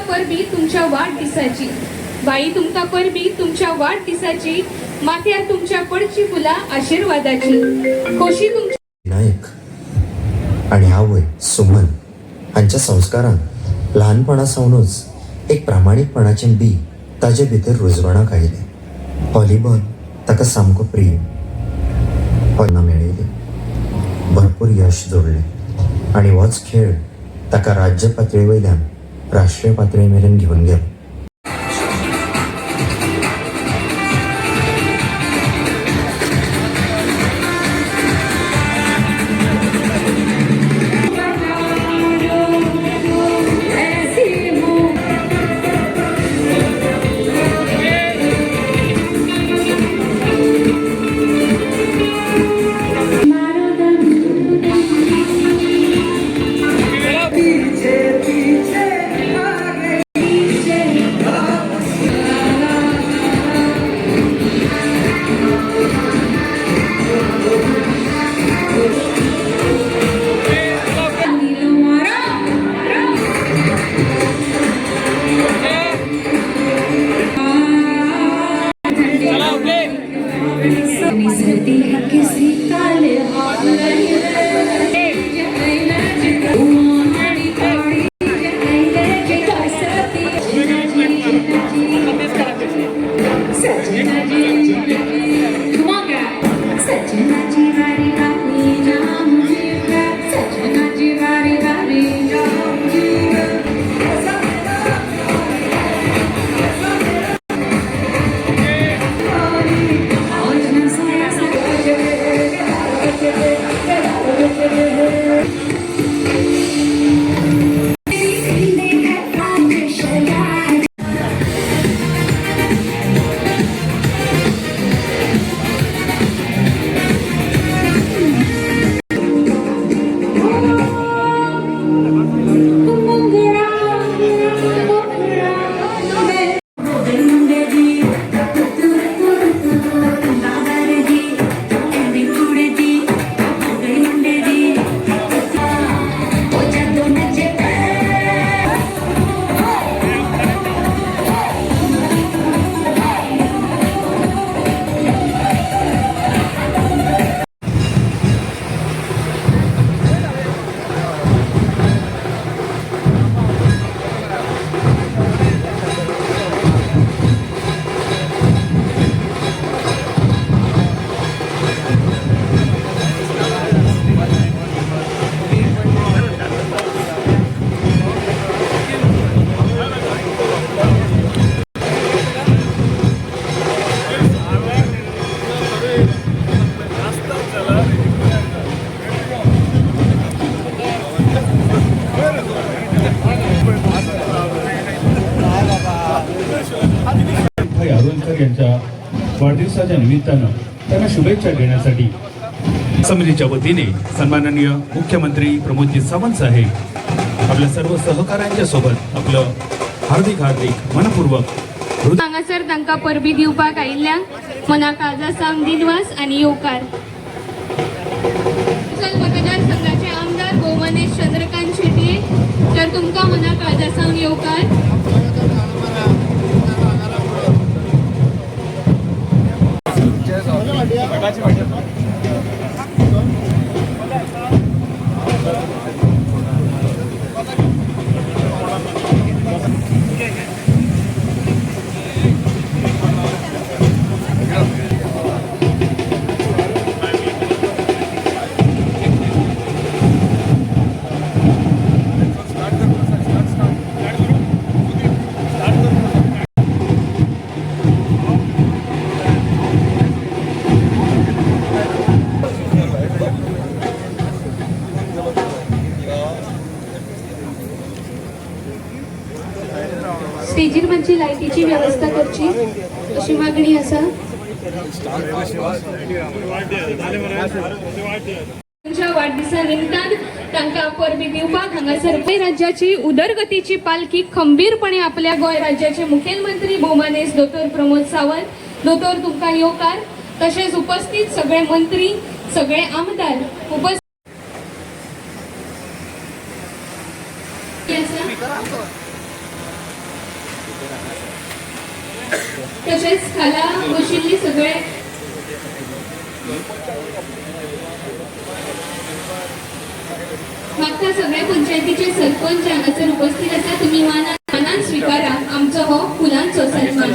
परबी तुमच्या वाढदिसाची, बाई तुमका परबी तुमच्या वाढदिसाची, माथ्यार तुमच्या पडची फुला आशीर्वादाची, खोशी तुमच्या विनायक आणि आवय सुमन हांच्या संस्कारान ल्हानपणासावनूच एक प्रामाणीकपणाचें बी ताजे भितर रुजवणाक आयलें. व्हॉलीबॉल ताका सामको प्रिय. पन्ना मेळयली, भरपूर यश जोडलें आनी होच खेळ ताका राज्य पातळी वयल्यान राष्ट्रीय पातळी मेरेन घेवन गेलो. यांच्या वाढदिवसाच्या निमित्तानं त्यांना शुभेच्छा देण्यासाठी समितीच्या वतीने सन्माननीय मुख्यमंत्री प्रमोदजी सावंत साहेब आपल्या सर्व सहकाऱ्यांच्या सोबत आपलं हार्दिक मनपूर्वक हांगासर तांकां परबी दिवपाक आयिल्ल्या मना काळजा सावन दिनवास आनी येवकार. मतदारसंघाचे आमदार भोवनेश चंद्रकांत शेटये तर तुमकां मना काळजा सावन येवकार. स्टेजीर मातशी लायटीची व्यवस्था करची अशी मागणी आसा. वाढदिसा निमतान तांकां परबी दिवपाक हांगासर राज्याची उदरगतीची पालखी खंबीरपणे आपल्या गोंय राज्याचे मुखेलमंत्री भोवमानेस दोतोर प्रमोद सावंत दोतोर तुमकां येवकार. तशेंच उपस्थित सगळे मंत्री सगळे आमदार उपस्थित तसेच खाला बशिल्ली सगळे मागता सगळ्या पंचायतीचे सरपंच हांगासर उपस्थित आसा. तुम्ही मानान स्वीकारा आमचो हो फुलांचो सन्मान.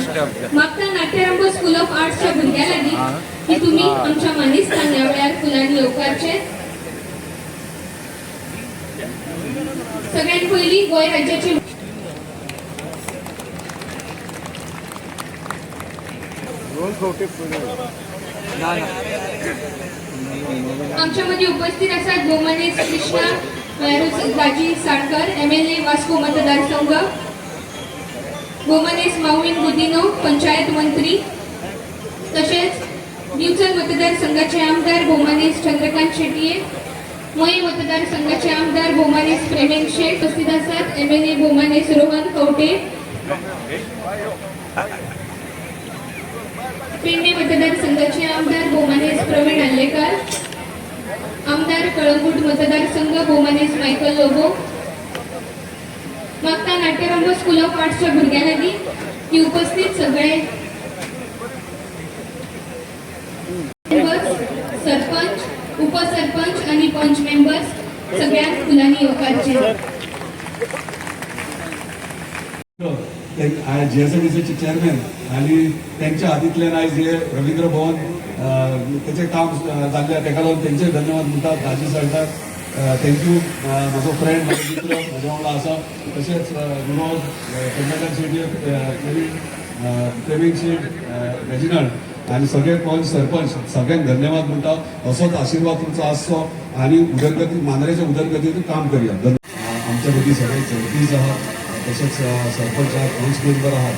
मागता नाट्यरंग स्कूल ऑफ आर्ट्सच्या भुरग्यां लागीं की तुम्ही आमच्या मानेस्तान ह्या वेळार फुलांनी येवपाचे. सगळ्यात पयलीं गोंय राज्याचे आमच्या मध्ये उपस्थित असतात गोमानेस कृष्णा दाजी साळकर MLA वास्को मतदारसंघ, गोमानेस माऊइन गुदिनो पंचायत मंत्री, तसेच दिवचल मतदारसंघाचे आमदार गोमानेस चंद्रकांत शेट्ये, मय मतदारसंघाचे आमदार गोमानेस प्रेमेन शेठ उपस्थित असतात. MLA गोमानेस रोहन कवटे, पेडणे मतदारसंघाचे आमदार गोमानेस प्रवीण आल्लेकर, आमदार कळंगूट मतदारसंघ गोमानेस मायकल लोबो. मागता नाट्यरंग स्कूल ऑफ आर्ट्सच्या भुरग्यां लागीं की उपस्थित सगळे मेंबर्स, सरपंच, उपसरपंच आणि पंच मेंबर्स सगळ्यांक फुलांनी येवपाचे. GSMDCचे चेअरमॅन आणि त्यांच्या हातींतल्यान आयज हे रवींद्र भवन त्याचे काम जाल्ले ताका लागून तेंचे धन्यवाद म्हणटात. दाजी साळकार थँक्यू. म्हजो फ्रेंड म्हजो मित्र म्हज्या वांगडा आसा. तशेंच विनोद चंद्रकांत शेट्ये, प्रवीण शेठ, रेजिनाल्ड आणि सगळे पंच सरपंच सगळ्यांक धन्यवाद म्हणटा. असोच आशीर्वाद तुमचो आसचो आणि उदरगती मांद्रेच्या उदरगतीत काम करया. आमच्या मदीं सगळे चौकीज आहात, तसेच सरपंच आहात, पंच मेंबर आहात,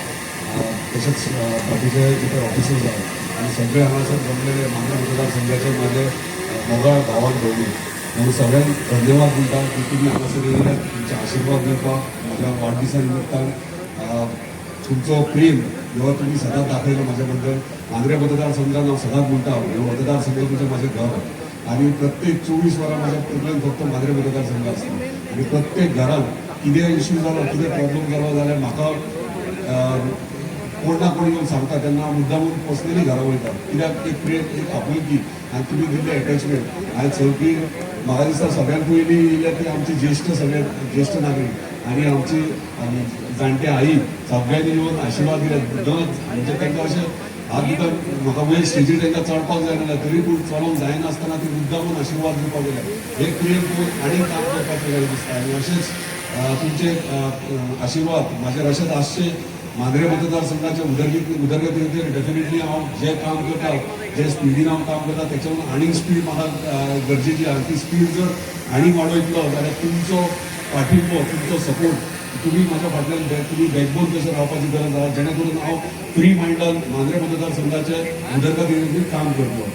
तसेच बाकीचे इतर ऑफिसर्स आहात आणि सगळे हांगासर जमलेले मांद्रे मतदारसंघाचे माझे मोगाळ भावान भयणी म्हणून सगळ्यांक धन्यवाद म्हणटा की तुमी हांगासर येयल्यात. तुमचे आशीर्वाद घेवपाक म्हज्या वाडदिसा निमतान तुमचो प्रेम ह्यो तुमी सदांच दाखयलो म्हाज्या बद्दल. मांद्रे मतदारसंघान हांव सदांच म्हणटा ह्यो मतदारसंघ तुमचें म्हाजें घर आणि प्रत्येक 24 वरां म्हाज्या तकलेन फक्त मांद्रे मतदारसंघ आसता आणि प्रत्येक घरान कितें इश्यू जालो, कितें प्रॉब्लम जालो जाल्यार म्हाका कोण ना कोण येवन सांगता तेन्ना हांव मुद्दामून पर्सनली घरा वयता. कित्याक एक प्रेम, एक आपुलकी आनी तुमी दिल्ले एटॅचमेंट आयज चवथी म्हाका दिसता सगळ्यात पयलीं येयल्या ती आमची सगळे ज्येश्ठ नागरीक आनी आमची जाणटे आई सगळ्यांनी येवन आशिर्वाद दिले. म्हणजे तांकां अशें हात दितात. म्हाका वयर स्टेजीर तांकां चडपाक जायना तरी पूण चलोवंक जायनासतना ती मुद्दामून आशिर्वाद दिवपाक गेले. एक प्रेम पळोवन आनीक काम करपाचें गरज दिसता आणि अशेंच तुमचे आशीर्वाद म्हाजेर अशेंच आसचे. मांद्रे मतदारसंघाच्या उदरगतीचेर डेफिनेटली हांव जें काम करता, जे स्पिडीन हांव काम करता तेच्यावर आनीक स्पीड म्हाका गरजेची आहा. ती स्पीड जर आनीक वाडयतलो जाल्यार तुमचो पाठिंबो, तुमचो सपोर्ट, तुम्ही म्हाज्या फाटल्यान तुम्ही बॅकबोन कशें रावपाची गरज आहा जेणे करून हांव फ्री मायंडान मांद्रे मतदारसंघाचे उदरगतीचेर काम करतलो.